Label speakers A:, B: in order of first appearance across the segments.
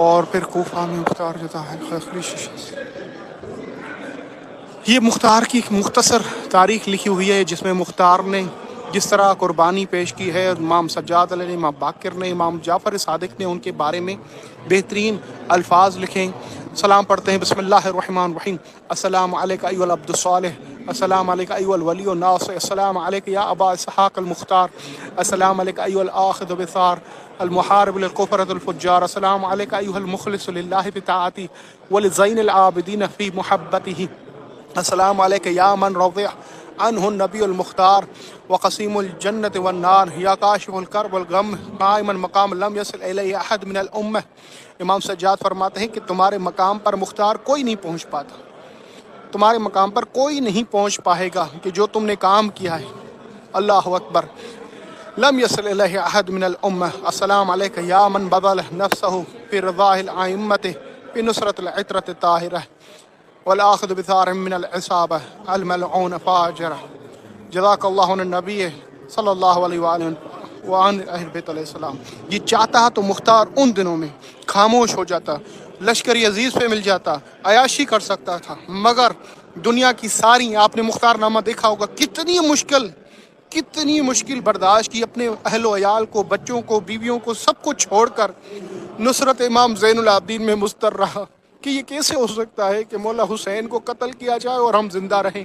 A: اور پھر کوفہ میں مختار جو تھا یہ مختار کی مختصر تاریخ لکھی ہوئی ہے، جس میں مختار نے جس طرح قربانی پیش کی ہے، امام سجاد علیہ نے، امام باقر نے، امام جعفر صادق نے ان کے بارے میں بہترین الفاظ لکھیں۔ سلام پڑھتے ہیں، بسم اللہ الرحمن الرحیم۔ السلام علیک ایھا العبد الصالح، السلام علیک ایھا الولی الناصح، السلام علیک یا ابا اسحاق المختار، السلام علیک ایھا الآخذ بثار المحارب للكفرة الفجار، السلام علیک ایھا المخلص للہ بطاعته ولزین العابدین فی محبته، السلام علیک یا من رضع عنہ النبی المختار وقسیم الجنت والنار، یا کاشف الکرب والغم قائما مقام لم یصل الیہ احد من الامہ۔ امام سجاد فرماتے ہیں کہ تمہارے مقام پر مختار کوئی نہیں پہنچ پاتا، تمہارے مقام پر کوئی نہیں پہنچ پائے گا کہ جو تم نے کام کیا ہے۔ اللہ اکبر۔ لم یصل الیہ احد من الامہ، السلام علیک یا من بذل نفسہ فی رضاء الائمۃ فی نصرۃ العطرۃ الطاہرہ والآخذ بثار من العصابہ الملعون فاجرہ، جزاک اللہ عن النبی صلی اللہ علیہ وآلہ وعن اہل بیت علیہ السلام۔ یہ چاہتا تو مختار ان دنوں میں خاموش ہو جاتا، لشکری عزیز پہ مل جاتا، عیاشی کر سکتا تھا، مگر دنیا کی ساری، آپ نے مختار نامہ دیکھا ہوگا، کتنی مشکل برداشت کی، اپنے اہل و عیال کو، بچوں کو، بیویوں کو، سب کو چھوڑ کر نصرت امام زین العابدین میں مضطر رہا کہ یہ کیسے ہو سکتا ہے کہ مولا حسین کو قتل کیا جائے اور ہم زندہ رہیں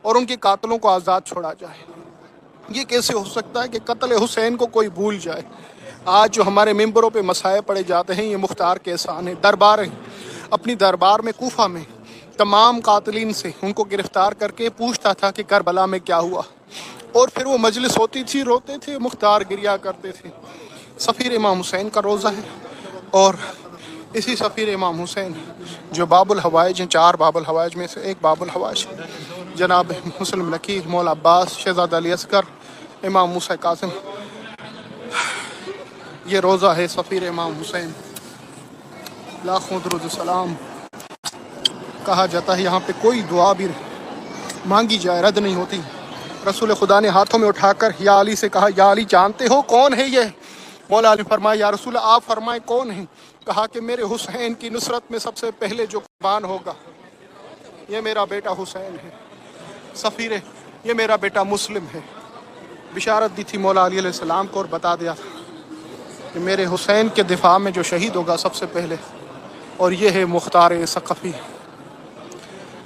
A: اور ان کے قاتلوں کو آزاد چھوڑا جائے۔ یہ کیسے ہو سکتا ہے کہ قتل حسین کو کوئی بھول جائے۔ آج جو ہمارے ممبروں پہ مسائل پڑے جاتے ہیں، یہ مختار کے احسان ہے۔ اپنی دربار میں کوفہ میں تمام قاتلین سے ان کو گرفتار کر کے پوچھتا تھا کہ کربلا میں کیا ہوا، اور پھر وہ مجلس ہوتی تھی، روتے تھے، مختار گریا کرتے تھے۔ سفیر امام حسین کا روزہ ہے، اور اسی سفیر امام حسین جو باب الحوائج ہیں، 4 باب الحوائج میں سے ایک باب الحوائج جناب مسلم نکیر، مولا عباس، شہزادہ علی اصغر، امام موسیٰ کاظم، یہ روزہ ہے سفیر امام حسین۔ لاکھوں درود و سلام۔ کہا جاتا ہے یہاں پہ کوئی دعا بھی مانگی جائے رد نہیں ہوتی۔ رسول خدا نے ہاتھوں میں اٹھا کر یا علی سے کہا، یا علی جانتے ہو کون ہے یہ؟ مولا علی فرمایا، یا رسول آپ فرمائیں کون ہیں؟ کہا کہ میرے حسین کی نصرت میں سب سے پہلے جو قربان ہوگا یہ میرا بیٹا حسین ہے۔ سفیر، یہ میرا بیٹا مسلم ہے۔ بشارت دی تھی مولا علی علیہ السلام کو، اور بتا دیا تھا کہ میرے حسین کے دفاع میں جو شہید ہوگا سب سے پہلے، اور یہ ہے مختار ثقفی۔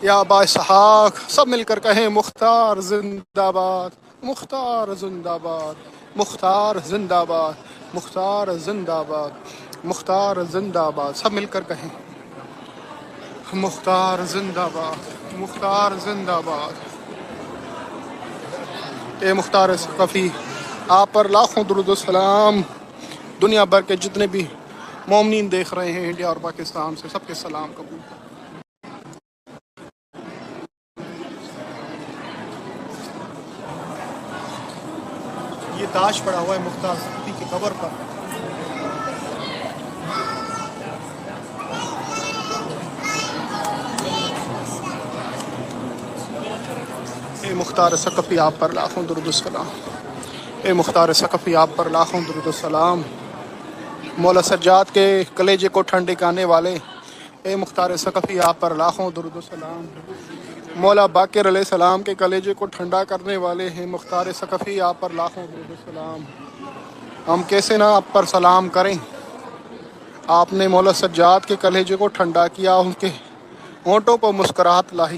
A: یا ابا اسحاق، سب مل کر کہیں مختار زندہ باد، مختار زندہ باد، مختار زندہ باد، مختار زندہ باد، مختار زندہ باد، سب مل کر کہیں مختار زندہ باد، مختار زندہ باد۔ اے مختار ثقفی، آپ پر لاکھوں درود و سلام۔ دنیا بھر کے جتنے بھی مومنین دیکھ رہے ہیں انڈیا اور پاکستان سے، سب کے سلام قبول۔ یہ تاج پڑا ہوا ہے مختار ثقفی کی قبر پر۔ اے مختار ثقفی، آپ پر لاکھوں درود و سلام۔ اے مختار ثقفی، آپ پر لاکھوں درود و سلام۔ مولا سجاد کے کلیجے کو ٹھنڈے کرنے والے اے مختار ثقفی، آپ پر لاکھوں درود و سلام۔ مولا باقر علیہ السلام کے کلیجے کو ٹھنڈا کرنے والے ہیں مختار ثقفی، آپ پر لاکھوں درود و سلام۔ ہم کیسے نہ آپ پر سلام کریں، آپ نے مولا سجاد کے کلیجے کو ٹھنڈا کیا، ان کے ہونٹوں پر مسکراہٹ لائی۔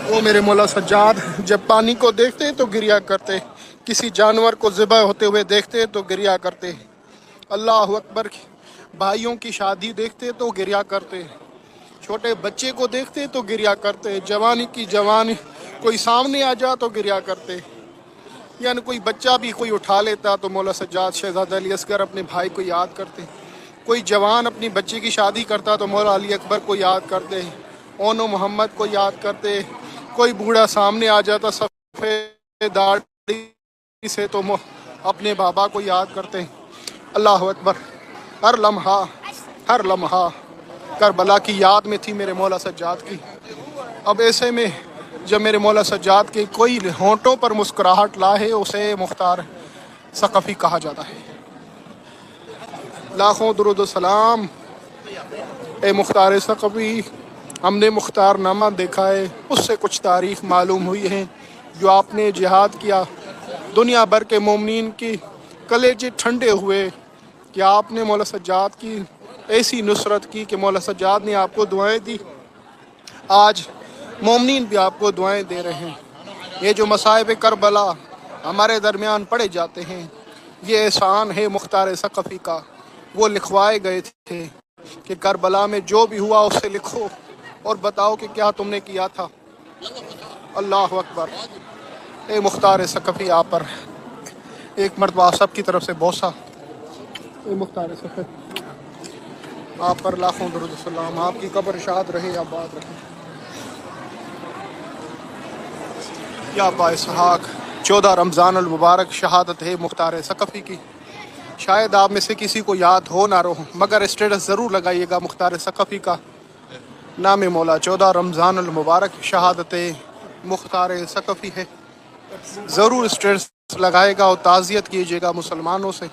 A: وہ میرے مولا سجاد جب پانی کو دیکھتے تو گریا کرتے، کسی جانور کو ذبح ہوتے ہوئے دیکھتے تو گریا کرتے، اللہ اکبر، بھائیوں کی شادی دیکھتے تو گریا کرتے، چھوٹے بچے کو دیکھتے تو گریا کرتے، جوانی کی جوانی کوئی سامنے آ جا تو گریا کرتے، یعنی کوئی بچہ بھی کوئی اٹھا لیتا تو مولا سجاد شہزادہ علی اصغر اپنے بھائی کو یاد کرتے، کوئی جوان اپنی بچی کی شادی کرتا تو مولا علی اکبر کو یاد کرتے، اونو محمد کو یاد کرتے، کوئی بوڑھا سامنے آ جاتا سفید داڑھی سے تو اپنے بابا کو یاد کرتے۔ اللہ اکبر، ہر لمحہ کربلا کی یاد میں تھی میرے مولا سجاد کی۔ اب ایسے میں جب میرے مولا سجاد کے کوئی ہونٹوں پر مسکراہٹ لاہے اسے مختار ثقفی کہا جاتا ہے۔ لاکھوں درود و سلام اے مختار ثقفی، ہم نے مختار نامہ دیکھا ہے، اس سے کچھ تاریخ معلوم ہوئی ہے جو آپ نے جہاد کیا، دنیا بھر کے مومنین کی کلیجے ٹھنڈے ہوئے کہ آپ نے مولا سجاد کی ایسی نصرت کی کہ مولا سجاد نے آپ کو دعائیں دی۔ آج مومنین بھی آپ کو دعائیں دے رہے ہیں۔ یہ جو مصائب کربلا ہمارے درمیان پڑے جاتے ہیں، یہ احسان ہے مختار ثقفی کا۔ وہ لکھوائے گئے تھے کہ کربلا میں جو بھی ہوا اسے لکھو اور بتاؤ کہ کیا تم نے کیا تھا۔ اللہ اکبر۔ اے مختار ثقفی، آپ پر ایک مرتبہ سب کی طرف سے بوسہ۔ اے مختار ثقفی، آپ پر لاکھوں درود و سلام، آپ کی قبر شاد رہے، آباد رہے۔ یا با اسحاق، 14 رمضان المبارک شہادت ہے مختار ثقفی کی۔ شاید آپ میں سے کسی کو یاد ہو نہ رہو، مگر اسٹیٹس ضرور لگائیے گا مختار ثقفی کا۔ نام مولا 14 رمضان المبارک شہادت مختار ثقفی ہے۔ ضرور اسٹیٹس لگائے گا اور تعزیت کیجیے گا مسلمانوں سے۔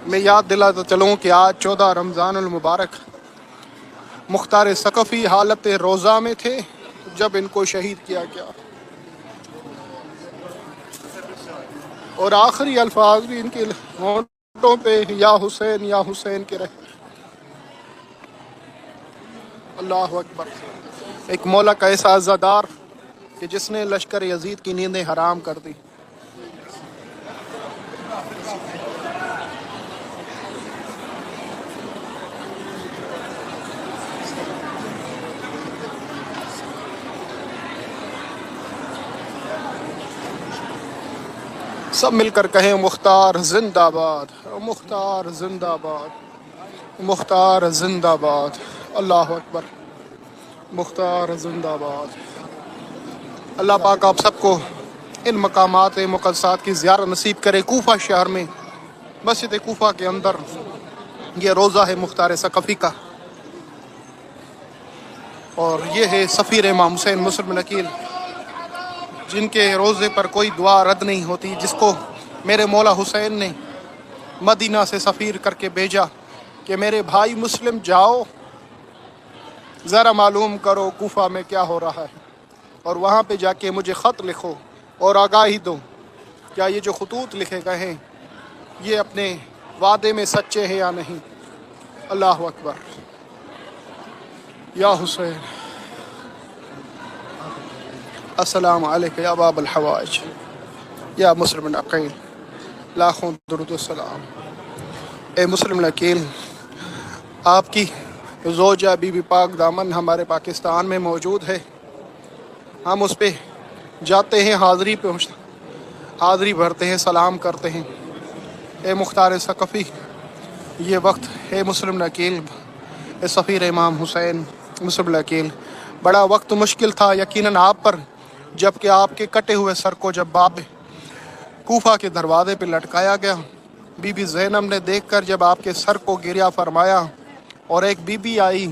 A: میں یاد دلاتا چلوں کہ آج 14 رمضان المبارک مختار ثقفی حالت روزہ میں تھے جب ان کو شہید کیا گیا، اور آخری الفاظ بھی ان کے ہونٹوں پہ یا حسین کے رہے۔ اللہ اکبر۔ ایک مولا کا ایسا عزادار کہ جس نے لشکر یزید کی نیندیں حرام کر دی۔ سب مل کر کہیں مختار زندہ باد، مختار زندہ باد، مختار زندہ باد۔ اللہ اکبر۔ مختار زندہ باد۔ اللہ پاک آپ سب کو ان مقامات مقدسات کی زیارت نصیب کرے۔ کوفہ شہر میں مسجد کوفہ کے اندر یہ روضہ ہے مختار ثقفی کا، اور یہ ہے سفیر امام حسین مسلم نکیل، جن کے روزے پر کوئی دعا رد نہیں ہوتی، جس کو میرے مولا حسین نے مدینہ سے سفیر کر کے بھیجا کہ میرے بھائی مسلم جاؤ ذرا معلوم کرو کوفہ میں کیا ہو رہا ہے، اور وہاں پہ جا کے مجھے خط لکھو اور آگاہی دو کیا یہ جو خطوط لکھے گئے ہیں یہ اپنے وعدے میں سچے ہیں یا نہیں۔ اللہ اکبر۔ یا حسین، السلام علیکم یا باب الحوائج یا مسلم نقیل، لاکھوں درود و سلام۔ اے مسلم نقیل، آپ کی زوجہ بی بی پاک دامن ہمارے پاکستان میں موجود ہے، ہم اس پہ جاتے ہیں، حاضری بھرتے ہیں، سلام کرتے ہیں۔ اے مختار ثقفی، یہ وقت ہے مسلم نقیل، اے سفیر امام حسین مسلم نقیل، بڑا وقت مشکل تھا یقیناً آپ پر، جبکہ آپ کے کٹے ہوئے سر کو جب باب کوفہ کے دروازے پہ لٹکایا گیا، بی بی زینب نے دیکھ کر جب آپ کے سر کو گریا فرمایا، اور ایک بی بی آئی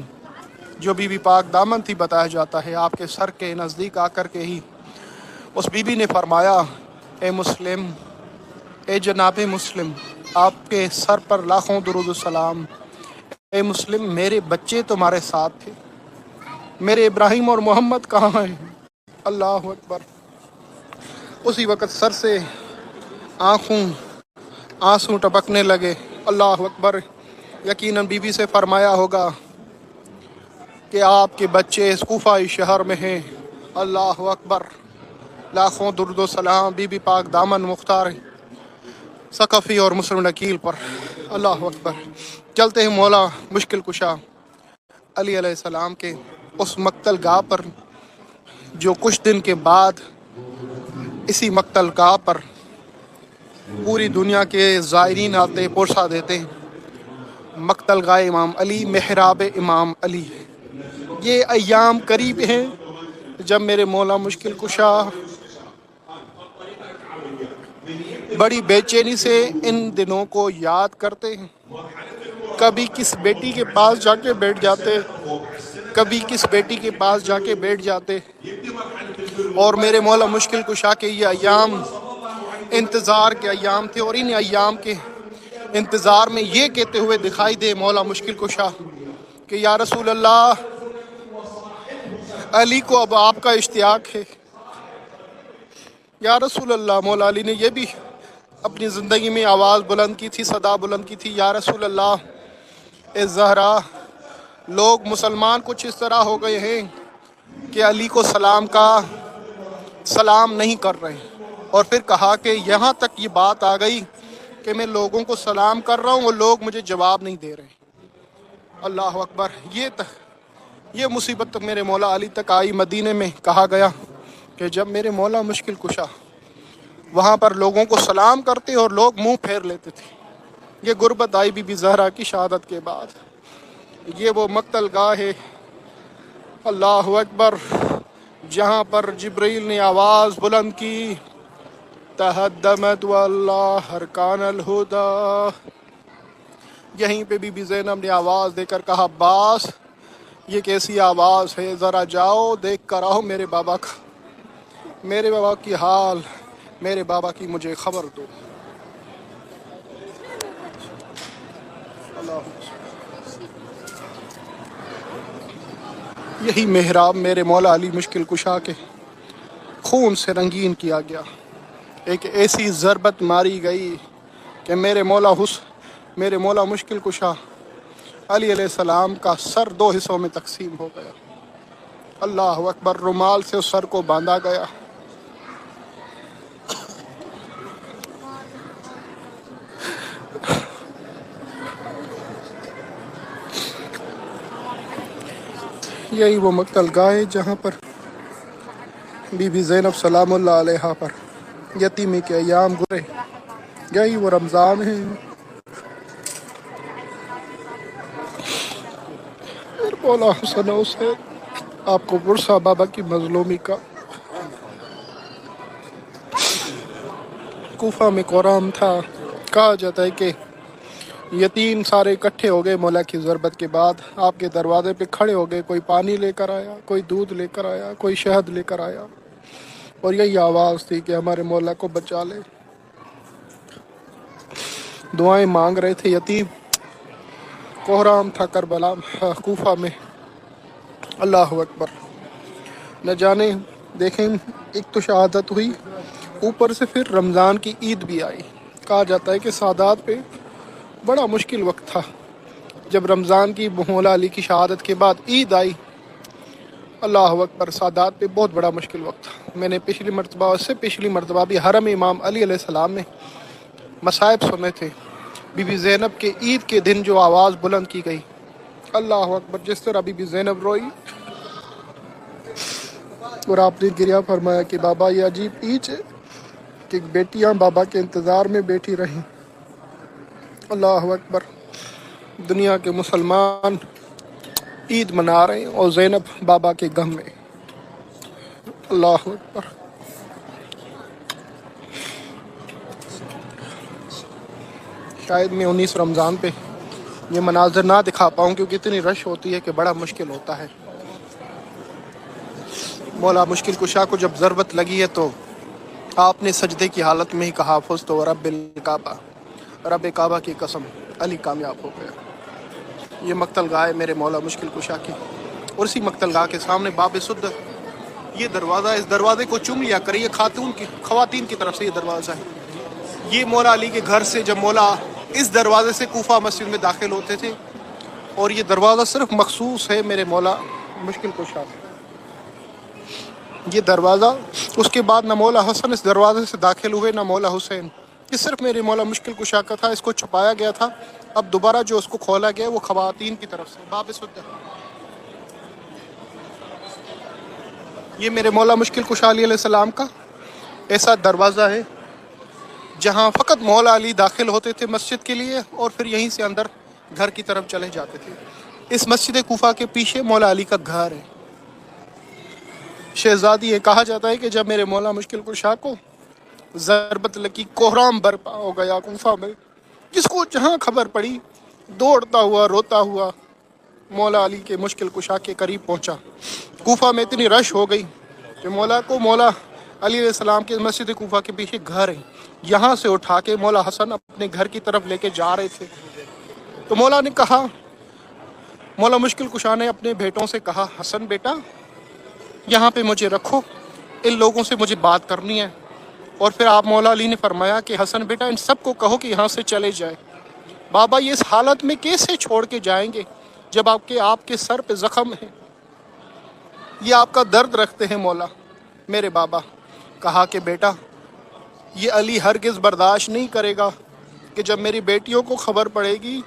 A: جو بی بی پاک دامن تھی بتایا جاتا ہے، آپ کے سر کے نزدیک آ کر کے ہی اس بی بی نے فرمایا، اے مسلم، اے جناب مسلم، آپ کے سر پر لاکھوں درود و سلام۔ اے مسلم، میرے بچے تمہارے ساتھ تھے، میرے ابراہیم اور محمد کہاں ہیں؟ اللہ اکبر۔ اسی وقت سر سے آنسو ٹپکنے لگے۔ اللہ اکبر۔ یقیناً بی بی سے فرمایا ہوگا کہ آپ کے بچے اس کوفہ شہر میں ہیں۔ اللہ اکبر۔ لاکھوں درود و سلام بی بی پاک دامن مختار ثقفی اور مسلم نقیل پر۔ اللہ اکبر۔ چلتے ہیں مولا مشکل کشا علی علیہ السلام کے اس مقتل گاہ پر، جو کچھ دن کے بعد اسی مقتل گاہ پر پوری دنیا کے زائرین آتے پرسا دیتے ہیں۔ مقتل گاہ امام علی، محراب امام علی۔ یہ ایام قریب ہیں جب میرے مولا مشکل کشا بڑی بے چینی سے ان دنوں کو یاد کرتے ہیں، کبھی کس بیٹی کے پاس جا کے بیٹھ جاتے، کبھی کس بیٹی کے پاس جا کے بیٹھ جاتے، اور میرے مولا مشکل کشا کے یہ ایام انتظار کے ایام تھے، اور ان ایام کے انتظار میں یہ کہتے ہوئے دکھائی دے مولا مشکل کشا کہ یا رسول اللہ، علی کو اب آپ کا اشتیاق ہے۔ یا رسول اللہ، مولا علی نے یہ بھی اپنی زندگی میں آواز بلند کی تھی، صدا بلند کی تھی، یا رسول اللہ اے زہرا، لوگ مسلمان کچھ اس طرح ہو گئے ہیں کہ علی کو سلام نہیں کر رہے، اور پھر کہا کہ یہاں تک یہ بات آ گئی کہ میں لوگوں کو سلام کر رہا ہوں اور لوگ مجھے جواب نہیں دے رہے۔ اللہ اکبر، یہ مصیبت تک میرے مولا علی تک آئی۔ مدینے میں کہا گیا کہ جب میرے مولا مشکل کشا وہاں پر لوگوں کو سلام کرتے اور لوگ منہ پھیر لیتے تھے، یہ غربت آئی بی بی زہرا کی شہادت کے بعد۔ یہ وہ مقتل گاہ ہے، اللہ اکبر، جہاں پر جبریل نے آواز بلند کی، تہدمت واللہ ارکان الہدی۔ یہیں پہ بی بی زینب نے آواز دے کر کہا، عباس یہ کیسی آواز ہے، ذرا جاؤ دیکھ کر آؤ میرے بابا کی حال، میرے بابا کی مجھے خبر دو۔ یہی محراب میرے مولا علی مشکل کشا کے خون سے رنگین کیا گیا، ایک ایسی ضربت ماری گئی کہ میرے مولا مشکل کشا علی علیہ السلام کا سر 2 حصوں میں تقسیم ہو گیا۔ اللہ اکبر، رومال سے اس سر کو باندھا گیا۔ یہی وہ مقتل گاہ ہے جہاں پر بی بی زینب سلام اللہ علیہا پر یتیمی کے ایام گزرے۔ یہی وہ رمضان ہے۔ مولا حسن حسین آپ کو برسا بابا کی مظلومی کا کوفہ میں قرآن تھا۔ کہا جاتا ہے کہ یتیم سارے اکٹھے ہو گئے مولا کی ضربت کے بعد، آپ کے دروازے پہ کھڑے ہو گئے، کوئی پانی لے کر آیا، کوئی دودھ لے کر آیا، کوئی شہد لے کر آیا، اور یہی آواز تھی کہ ہمارے مولا کو بچا لے۔ دعائیں مانگ رہے تھے یتیم، کوہرام تھا کربلا کوفہ میں۔ اللہ اکبر، نہ جانے، دیکھیں ایک تو شہادت ہوئی، اوپر سے پھر رمضان کی عید بھی آئی۔ کہا جاتا ہے کہ سادات پہ بڑا مشکل وقت تھا جب رمضان کی مولا علی کی شہادت کے بعد عید آئی۔ اللہ اکبر، سادات پہ بہت بڑا مشکل وقت تھا۔ میں نے پچھلی مرتبہ بھی حرم امام علی علیہ السلام میں مصائب سنے تھے۔ بی بی زینب کے عید کے دن جو آواز بلند کی گئی، اللہ اکبر، جس طرح بی بی زینب روئی اور آپ نے گریہ فرمایا کہ بابا یہ عجیب عید ہے کہ بیٹیاں بابا کے انتظار میں بیٹھی رہیں۔ اللہ اکبر، دنیا کے مسلمان عید منا رہے ہیں اور زینب بابا کے غم میں۔ اللہ اکبر، شاید میں 19 رمضان پہ یہ مناظر نہ دکھا پاؤں کیونکہ اتنی رش ہوتی ہے کہ بڑا مشکل ہوتا ہے۔ مولا مشکل کشا کو جب ضربت لگی ہے تو آپ نے سجدے کی حالت میں ہی کہا، فزت ورب الکعبہ، رب کعبہ کی قسم، علی کامیاب ہو گیا۔ یہ مقتل گاہ ہے میرے مولا مشکل کشا کی، اور اسی مقتل گاہ کے سامنے باب سد، یہ دروازہ، اس دروازے کو چوم لیا کرے، یہ خواتین کی طرف سے یہ دروازہ ہے۔ یہ مولا علی کے گھر سے جب مولا اس دروازے سے کوفہ مسجد میں داخل ہوتے تھے، اور یہ دروازہ صرف مخصوص ہے میرے مولا مشکل کشا۔ یہ دروازہ، اس کے بعد نہ مولا حسن اس دروازے سے داخل ہوئے نہ مولا حسین، یہ صرف میرے مولا مشکل کشا کا تھا، اس کو چھپایا گیا تھا۔ اب دوبارہ جو اس کو کھولا گیا وہ خواتین کی طرف سے، باب سد۔ یہ میرے مولا مشکل کشا علیہ السلام کا ایسا دروازہ ہے جہاں فقط مولا علی داخل ہوتے تھے مسجد کے لیے، اور پھر یہیں سے اندر گھر کی طرف چلے جاتے تھے۔ اس مسجد کوفہ کے پیچھے مولا علی کا گھر ہے۔ شہزادی یہ کہا جاتا ہے کہ جب میرے مولا مشکل کشا کو ضربت لگی، کوہرام برپا ہو گیا کوفہ میں، جس کو جہاں خبر پڑی دوڑتا ہوا روتا ہوا مولا علی کے مشکل کشا کے قریب پہنچا۔ کوفہ میں اتنی رش ہو گئی کہ مولا علی علیہ السلام کے مسجد کوفہ کے پیچھے گھر ہے، یہاں سے اٹھا کے مولا حسن اپنے گھر کی طرف لے کے جا رہے تھے۔ تو مولا نے کہا، مولا مشکل کشا نے اپنے بیٹوں سے کہا، حسن بیٹا یہاں پہ مجھے رکھو، ان لوگوں سے مجھے بات کرنی ہے۔ اور پھر آپ مولا علی نے فرمایا کہ حسن بیٹا ان سب کو کہو کہ یہاں سے چلے جائے۔ بابا یہ اس حالت میں کیسے چھوڑ کے جائیں گے جب آپ کے سر پہ زخم ہے، یہ آپ کا درد رکھتے ہیں مولا۔ میرے بابا کہا کہ بیٹا یہ علی ہرگز برداشت نہیں کرے گا کہ جب میری بیٹیوں کو خبر پڑے گی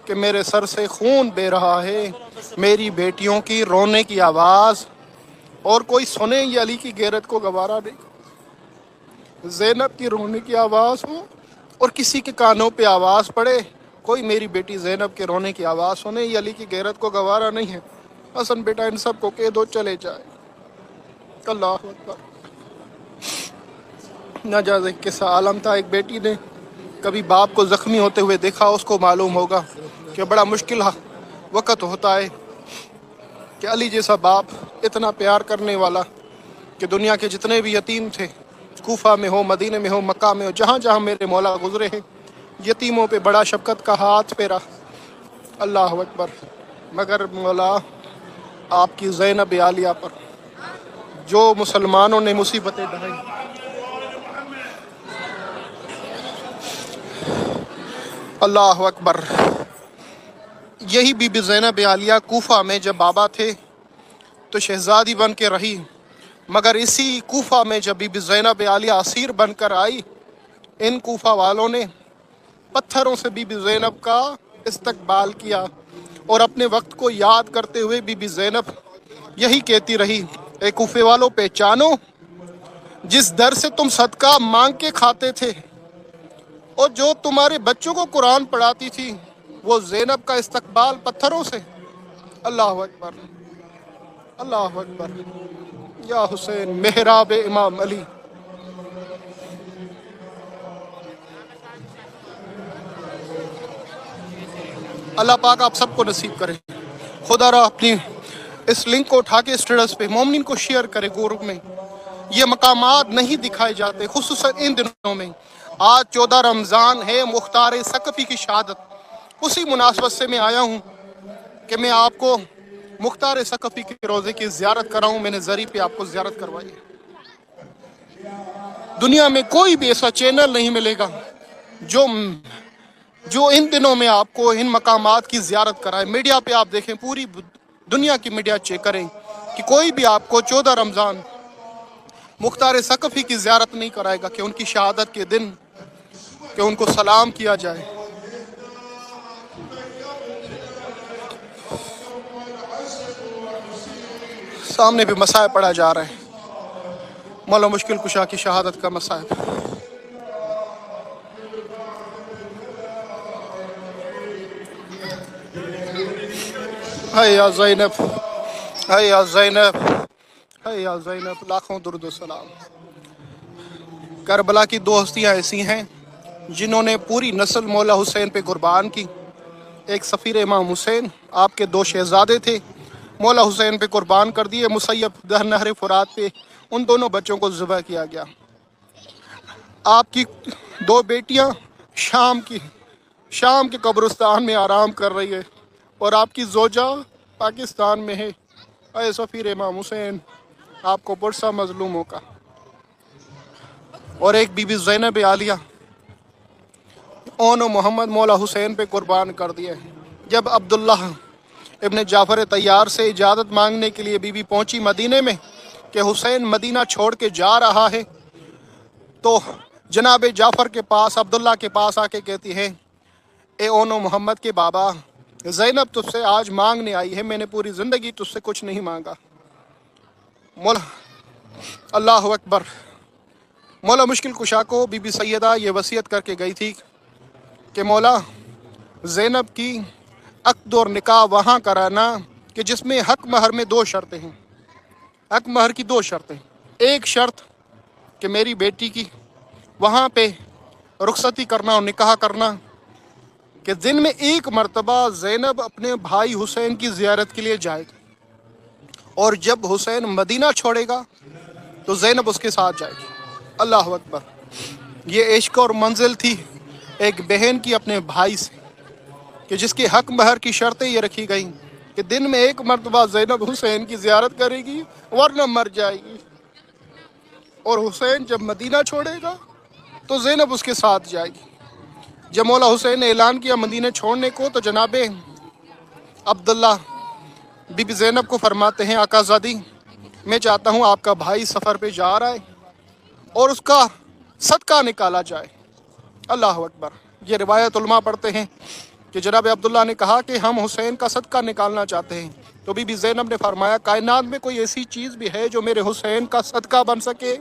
A: کہ میرے سر سے خون بہ رہا ہے، میری بیٹیوں کی رونے کی آواز، اور کوئی سنے یہ علی کی غیرت کو گوارا نہیں۔ زینب کی رونے کی آواز ہو اور کسی کے کانوں پہ آواز پڑے، کوئی میری بیٹی زینب کے رونے کی آواز سنے، یہ علی کی غیرت کو گوارا نہیں ہے۔ حسن بیٹا ان سب کو کہہ دو چلے جائے۔ اللہ اکبر۔ نہ جائز قصہ عالم تھا، ایک بیٹی نے کبھی باپ کو زخمی ہوتے ہوئے دیکھا، اس کو معلوم ہوگا کہ بڑا مشکل وقت ہوتا ہے کہ علی جیسا باپ اتنا پیار کرنے والا کہ دنیا کے جتنے بھی یتیم تھے، کوفہ میں ہو، مدینے میں ہو، مکہ میں ہو، جہاں جہاں میرے مولا گزرے ہیں، یتیموں پہ بڑا شفقت کا ہاتھ پھیرا۔ اللہ اکبر۔ مگر مولا آپ کی زینب عالیہ پر جو مسلمانوں نے مصیبتیں ڈھائیں، اللہ اکبر۔ یہی بی بی زینب عالیہ کوفہ میں جب بابا تھے تو شہزادی بن کے رہی، مگر اسی کوفہ میں جب بی بی زینب عالیہ اسیر بن کر آئی، ان کوفہ والوں نے پتھروں سے بی بی زینب کا استقبال کیا، اور اپنے وقت کو یاد کرتے ہوئے بی بی زینب یہی کہتی رہی، اے کوفے والوں پہچانو جس در سے تم صدقہ مانگ کے کھاتے تھے اور جو تمہارے بچوں کو قرآن پڑھاتی تھی، وہ زینب کا استقبال پتھروں سے۔ اللہ اکبر، اللہ اکبر۔ یا حسین محراب امام علی۔ اللہ پاک آپ سب کو نصیب کرے۔ خدا را اپنی اس لنک کو اٹھا کے اسٹیٹس پہ مومنین کو شیئر کرے گروپ میں۔ یہ مقامات نہیں دکھائے جاتے، خصوصاً ان دنوں میں۔ آج 14 رمضان ہے، مختار ثقفی کی شہادت، اسی مناسبت سے میں آیا ہوں کہ میں آپ کو مختار ثقفی کے روزے کی زیارت کراؤں۔ میں نے زری پہ آپ کو زیارت کروائی ہے۔ دنیا میں کوئی بھی ایسا چینل نہیں ملے گا جو ان دنوں میں آپ کو ان مقامات کی زیارت کرائے۔ میڈیا پہ آپ دیکھیں، پوری دنیا کی میڈیا چیک کریں کہ کوئی بھی آپ کو 14 رمضان مختار ثقفی کی زیارت نہیں کرائے گا کہ ان کی شہادت کے دن کہ ان کو سلام کیا جائے۔ سامنے بھی مسائب پڑھا جا رہا ہے، مولا مشکل کشا کی شہادت کا مسائب۔ ہے یا زینب، ہے یا زینب، ہے یا زینب، لاکھوں درود و سلام۔ کربلا کی 2 ہستیاں ایسی ہیں جنہوں نے پوری نسل مولا حسین پہ قربان کی۔ ایک سفیر امام حسین، آپ کے 2 شہزادے تھے، مولا حسین پہ قربان کر دیے۔ مسیب نہر فرات پہ ان دونوں بچوں کو ذبح کیا گیا۔ آپ کی 2 بیٹیاں شام کے قبرستان میں آرام کر رہی ہے، اور آپ کی زوجہ پاکستان میں ہے۔ اے سفیر امام حسین، آپ کو پرسا مظلوموں کا۔ اور ایک بی بی زینب عالیہ اون و محمد مولا حسین پہ قربان کر دیے۔ جب عبداللہ ابن جعفر طیار سے اجازت مانگنے کے لیے بی بی پہنچی مدینے میں کہ حسین مدینہ چھوڑ کے جا رہا ہے، تو جناب جعفر کے پاس، عبداللہ کے پاس آ کے کہتی ہے، اے اون و محمد کے بابا، زینب تجھ سے آج مانگنے آئی ہے، میں نے پوری زندگی تجھ سے کچھ نہیں مانگا۔ مولا اللہ اکبر۔ مولا مشکل کشا کو بی بی سیدہ یہ وصیت کر کے گئی تھی کہ مولا زینب کی عقد اور نکاح وہاں کرانا کہ جس میں حق مہر میں 2 شرطیں ہیں۔ حق مہر کی 2 شرطیں، ایک شرط کہ میری بیٹی کی وہاں پہ رخصتی کرنا اور نکاح کرنا کہ دن میں ایک مرتبہ زینب اپنے بھائی حسین کی زیارت کے لیے جائے گی، اور جب حسین مدینہ چھوڑے گا تو زینب اس کے ساتھ جائے گی۔ اللہ اکبر! یہ عشق اور منزل تھی ایک بہن کی اپنے بھائی سے، کہ جس کے حق مہر کی شرطیں یہ رکھی گئیں کہ دن میں ایک مرتبہ زینب حسین کی زیارت کرے گی ورنہ مر جائے گی، اور حسین جب مدینہ چھوڑے گا تو زینب اس کے ساتھ جائے گی۔ جب مولا حسین نے اعلان کیا مدینہ چھوڑنے کو تو جناب عبداللہ بی بی زینب کو فرماتے ہیں آقا زادی میں چاہتا ہوں آپ کا بھائی سفر پہ جا رہا ہے اور اس کا صدقہ نکالا جائے۔ اللہ اکبر! یہ روایت علماء پڑھتے ہیں کہ جناب عبداللہ نے کہا کہ ہم حسین کا صدقہ نکالنا چاہتے ہیں، تو بی بی زینب نے فرمایا کائنات میں کوئی ایسی چیز بھی ہے جو میرے حسین کا صدقہ بن سکے؟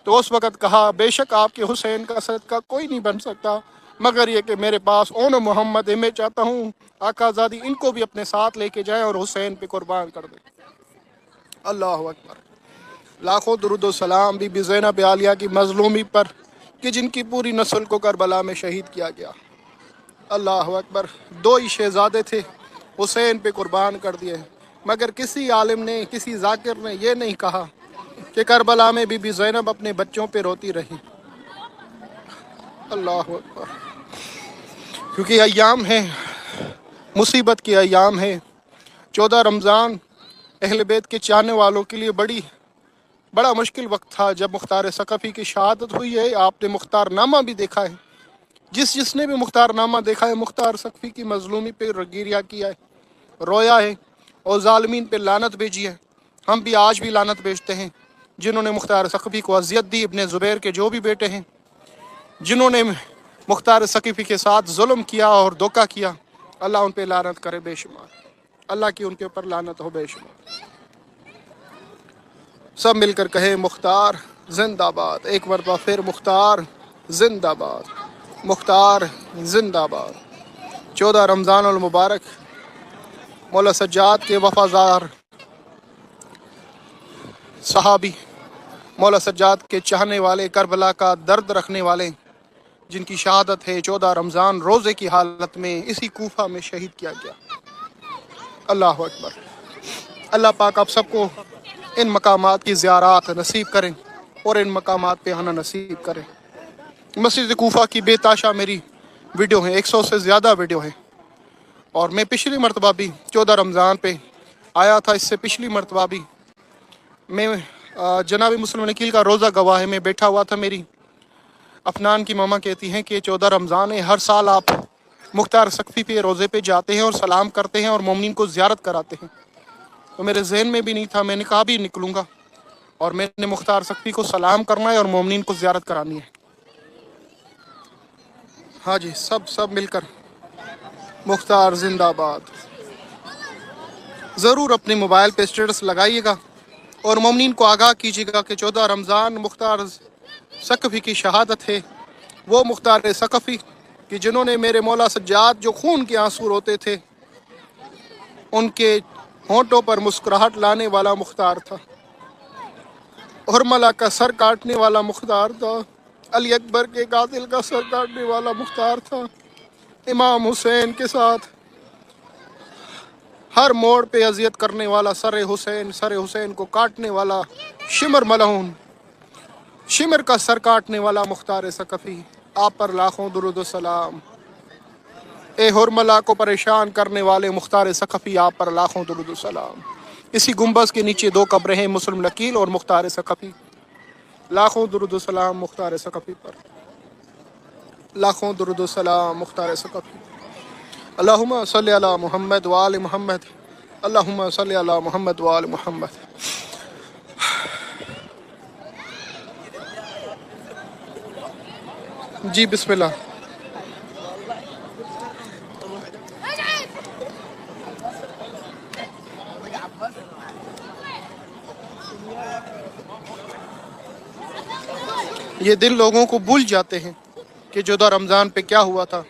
A: تو اس وقت کہا بے شک آپ کے حسین کا صدقہ کوئی نہیں بن سکتا مگر یہ کہ میرے پاس اون محمد ہے، میں چاہتا ہوں آقا زادی ان کو بھی اپنے ساتھ لے کے جائیں اور حسین پہ قربان کر دیں۔ اللہ اکبر! لاکھوں درود و سلام بی بی زینب عالیہ کی مظلومی پر کہ جن کی پوری نسل کو کربلا میں شہید کیا گیا۔ اللہ اکبر! 2 ہی شہزادے تھے، حسین پہ قربان کر دیے، مگر کسی عالم نے، کسی ذاکر نے یہ نہیں کہا کہ کربلا میں بی بی زینب اپنے بچوں پہ روتی رہی۔ اللہ اکبر! کیونکہ ایام ہیں، مصیبت کے ایام ہیں۔ 14 رمضان اہل بیت کے چاہنے والوں کے لیے بڑا مشکل وقت تھا جب مختار ثقفی کی شہادت ہوئی ہے۔ آپ نے مختار نامہ بھی دیکھا ہے، جس نے بھی مختار نامہ دیکھا ہے مختار ثقفی کی مظلومی پہ گریہ کیا ہے، رویا ہے اور ظالمین پہ لعنت بھیجی ہے۔ ہم بھی آج بھی لعنت بھیجتے ہیں جنہوں نے مختار ثقفی کو اذیت دی، ابن زبیر کے جو بھی بیٹے ہیں جنہوں نے مختار ثقفی کے ساتھ ظلم کیا اور دھوکہ کیا، اللہ ان پہ لعنت کرے بے شمار، اللہ کی ان کے اوپر لعنت ہو بے شمار۔ سب مل کر کہے مختار زندہ باد، ایک مرتبہ پھر مختار زندہ باد، مختار زندہ باد۔ 14 رمضان المبارک مولا سجاد کے وفادار صحابی، مولا سجاد کے چاہنے والے، کربلا کا درد رکھنے والے، جن کی شہادت ہے 14 رمضان روزے کی حالت میں اسی کوفہ میں شہید کیا گیا۔ اللہ اکبر! اللہ پاک آپ سب کو ان مقامات کی زیارات نصیب کریں اور ان مقامات پہ آنا نصیب کریں۔ مسجد کوفہ کی بے تاشا میری ویڈیو ہیں، 100 سے زیادہ ویڈیو ہیں، اور میں پچھلی مرتبہ بھی 14 رمضان پہ آیا تھا، اس سے پچھلی مرتبہ بھی میں جناب مسلم نکیل کا روزہ گواہ ہے، میں بیٹھا ہوا تھا، میری افنان کی ماما کہتی ہیں کہ 14 رمضان ہے، ہر سال آپ مختار ثقفی پہ روزے پہ جاتے ہیں اور سلام کرتے ہیں اور مومنین کو زیارت کراتے ہیں۔ تو میرے ذہن میں بھی نہیں تھا، میں نے کہا بھی نکلوں گا اور میں نے مختار ثقفی کو سلام کرنا ہے اور مومنین کو زیارت کرانی ہے۔ ہاں جی، سب مل کر مختار زندہ باد ضرور اپنے موبائل پہ اسٹیٹس لگائیے گا اور مومنین کو آگاہ کیجیے گا کہ 14 رمضان مختار ثقفی کی شہادت ہے، وہ مختار ثقفی کہ جنہوں نے میرے مولا سجاد جو خون کے آنسو روتے تھے ان کے ہونٹوں پر مسکراہٹ لانے والا مختار تھا، حرملہ کا سر کاٹنے والا مختار تھا، علی اکبر کے قاتل کا سر کاٹنے والا مختار تھا، امام حسین کے ساتھ ہر موڑ پہ اذیت کرنے والا، سر حسین کو کاٹنے والا شمر ملعون، شمر کا سر کاٹنے والا مختار ثقفی، آپ پر لاکھوں درود و سلام۔ اے حرملہ کو پریشان کرنے والے مختار ثقفی، آپ پر لاکھوں درود و سلام۔ اسی گنبد کے نیچے 2 قبریں ہیں، مسلم نکیل اور مختار ثقفی، لاکھوں درود و سلام مختار ثقفی پر، لاکھوں درود و سلام مختار ثقفی۔ اللہم صلی علی محمد وآل محمد، اللہم صلی علی محمد وآل محمد۔ جی بسم اللہ۔ یہ دن لوگوں کو بھول جاتے ہیں کہ 14 رمضان پہ کیا ہوا تھا،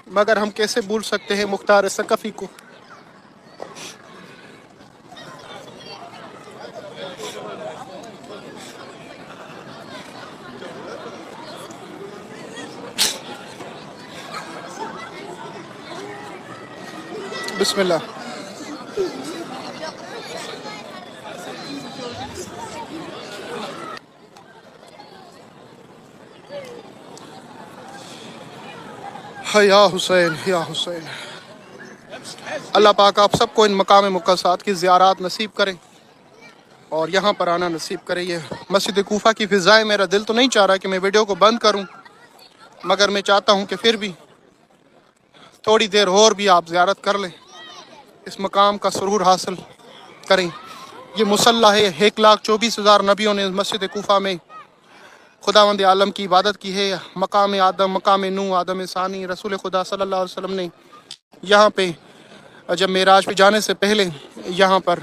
A: مگر ہم کیسے بھول سکتے ہیں مختار ثقفی کو۔ بسم اللہ. یا حسین یا حسین. اللہ پاک آپ سب کو ان مقام مقدسات کی زیارات نصیب کریں اور یہاں پر آنا نصیب کرے. یہ مسجد کوفہ کی فضائیں، میرا دل تو نہیں چاہ رہا کہ میں ویڈیو کو بند کروں، مگر میں چاہتا ہوں کہ پھر بھی تھوڑی دیر اور بھی آپ زیارت کر لیں، اس مقام کا سرور حاصل کریں. یہ مصلی ہے، 1,24,000 نبیوں نے مسجد کوفہ میں خداوند عالم کی عبادت کی ہے. مقام آدم، مقام نوح، آدم ثانی، رسول خدا صلی اللہ علیہ وسلم نے یہاں پہ جب معراج پہ جانے سے پہلے یہاں پر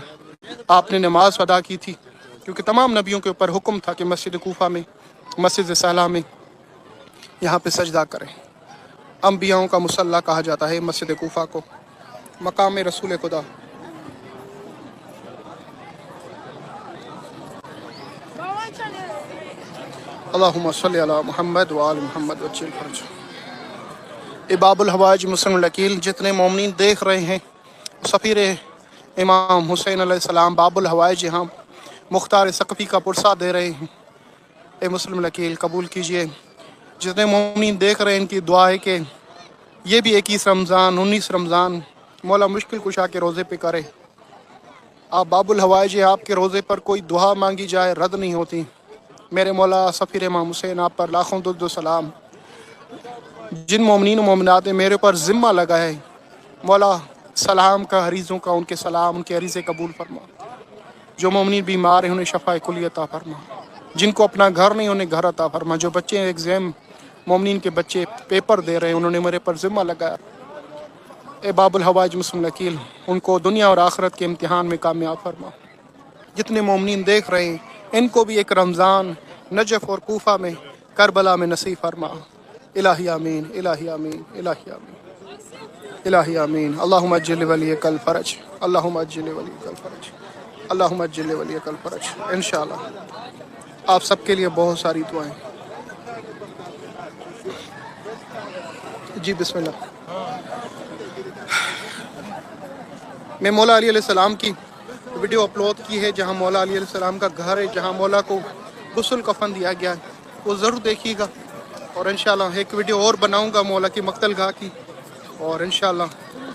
A: آپ نے نماز ادا کی تھی، کیونکہ تمام نبیوں کے اوپر حکم تھا کہ مسجد کوفہ میں، مسجد صحرا میں یہاں پہ سجدہ کریں. انبیاؤں کا مصلی کہا جاتا ہے مسجد کوفہ کو، مقام رسول خدا. اللہم صلی علی محمد وآل محمد وجل فرج. باب الحوائج مسلم الوکیل. جتنے مومنین دیکھ رہے ہیں، سفیر امام حسین علیہ السلام باب الحوائج یہاں مختار ثقفی کا پرسہ دے رہے ہیں. اے مسلم الوکیل قبول کیجئے. جتنے مومنین دیکھ رہے ہیں ان کی دعا ہے کہ یہ بھی 21 رمضان 19 رمضان مولا مشکل کشا کے روزے پہ کرے. آپ باب الحوائج ہے، آپ کے روزے پر کوئی دعا مانگی جائے رد نہیں ہوتی. میرے مولا سفیر امام حسین آپ پر لاکھوں درود و سلام. جن مومنین و مومنات نے میرے پر ذمہ لگا ہے، مولا سلام کا، عریضوں کا، ان کے سلام، ان کے عریضے قبول فرما. جو مومنین بیمار ہیں انہیں شفا کلی عطا فرما. جن کو اپنا گھر نہیں انہیں گھر عطا فرما. جو بچے ایگزام، مومنین کے بچے پیپر دے رہے ہیں، انہوں نے میرے پر ذمہ لگایا. اے باب الحوائج مسلم وکیل ان کو دنیا اور آخرت کے امتحان میں کامیاب فرما. جتنے مومنین دیکھ رہے ہیں ان کو بھی ایک رمضان نجف اور کوفہ میں، کربلا میں نصیب فرما. الہی آمین، الہی آمین، الہی آمین، الہی آمین. اللہم اجل ولیک الفرج، اللہم اجل ولیک الفرج، اللہم اجل ولیک الفرج. انشاءاللہ آپ سب کے لیے بہت ساری دعائیں. جی بسم اللہ. میں مولا علی علیہ السلام کی ویڈیو اپلوڈ کی ہے جہاں مولا علی علیہ السلام کا گھر ہے، جہاں مولا کو غسل کفن دیا گیا ہے، وہ ضرور دیکھیے گا. اور انشاءاللہ ایک ویڈیو اور بناؤں گا مولا کی مقتل گاہ کی. اور انشاءاللہ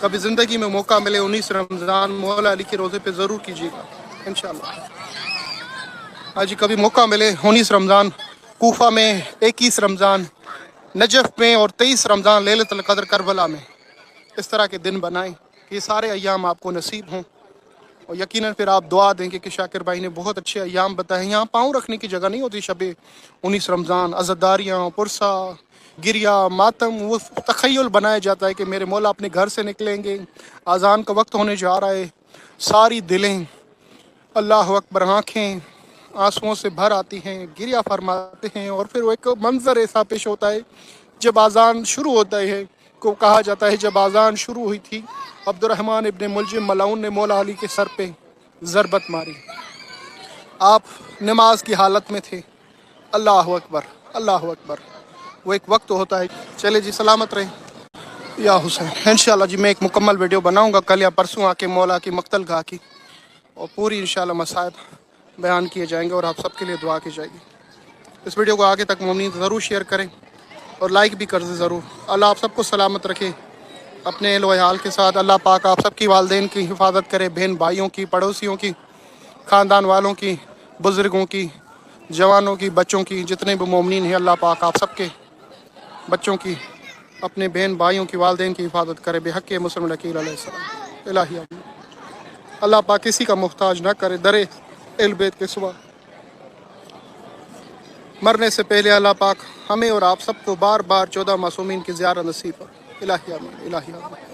A: کبھی زندگی میں موقع ملے 19 رمضان مولا علی کے روزے پہ ضرور کیجیے گا انشاءاللہ. ہاں جی، کبھی موقع ملے 19 رمضان کوفہ میں، 21 رمضان نجف میں، اور 23 رمضان لیلۃ القدر کربلا میں، اس طرح کے دن بنائیں کہ یہ سارے ایام آپ کو نصیب ہوں. اور یقیناً پھر آپ دعا دیں گے کہ شاکر بھائی نے بہت اچھے ایام بتائے. یہاں پاؤں رکھنے کی جگہ نہیں ہوتی. شب 19 رمضان عزاداریاں، پرسہ، گریا، ماتم، وہ تخیل بنایا جاتا ہے کہ میرے مولا اپنے گھر سے نکلیں گے، اذان کا وقت ہونے جا رہا ہے، ساری دلیں اللہ اکبر، آنکھیں آنسوؤں سے بھر آتی ہیں، گریا فرماتے ہیں. اور پھر وہ ایک منظر ایسا پیش ہوتا ہے جب اذان شروع ہوتا ہے، کو کہا جاتا ہے جب اذان شروع ہوئی تھی عبد الرحمن ابن ملجم ملعون نے مولا علی کے سر پہ ضربت ماری. آپ نماز کی حالت میں تھے. اللہ اکبر، اللہ اکبر. وہ ایک وقت ہوتا ہے. چلے جی، سلامت رہیں یا حسین. انشاءاللہ جی میں ایک مکمل ویڈیو بناؤں گا کل یا پرسوں آ کے مولا کی مقتل گاہ کی، اور پوری انشاءاللہ مصائب بیان کیے جائیں گے اور آپ سب کے لیے دعا کی جائے گی. اس ویڈیو کو آگے تک مومنین ضرور شیئر کریں اور لائک بھی کر دیں ضرور. اللہ آپ سب کو سلامت رکھے اپنے اہل و عیال کے ساتھ. اللہ پاک آپ سب کی والدین کی حفاظت کرے، بہن بھائیوں کی، پڑوسیوں کی، خاندان والوں کی، بزرگوں کی، جوانوں کی، بچوں کی، جتنے بھی مومنین ہیں اللہ پاک آپ سب کے بچوں کی، اپنے بہن بھائیوں کی، والدین کی حفاظت کرے بحق مسلم وکیل علیہ السلام. الہی آمین. اللہ پاک کسی کا محتاج نہ کرے در اہل بیت کے سوا. مرنے سے پہلے اللہ پاک ہمیں اور آپ سب کو بار بار 14 معصومین کی زیارت نصیب ہو. الہی آمین، الہی آمین.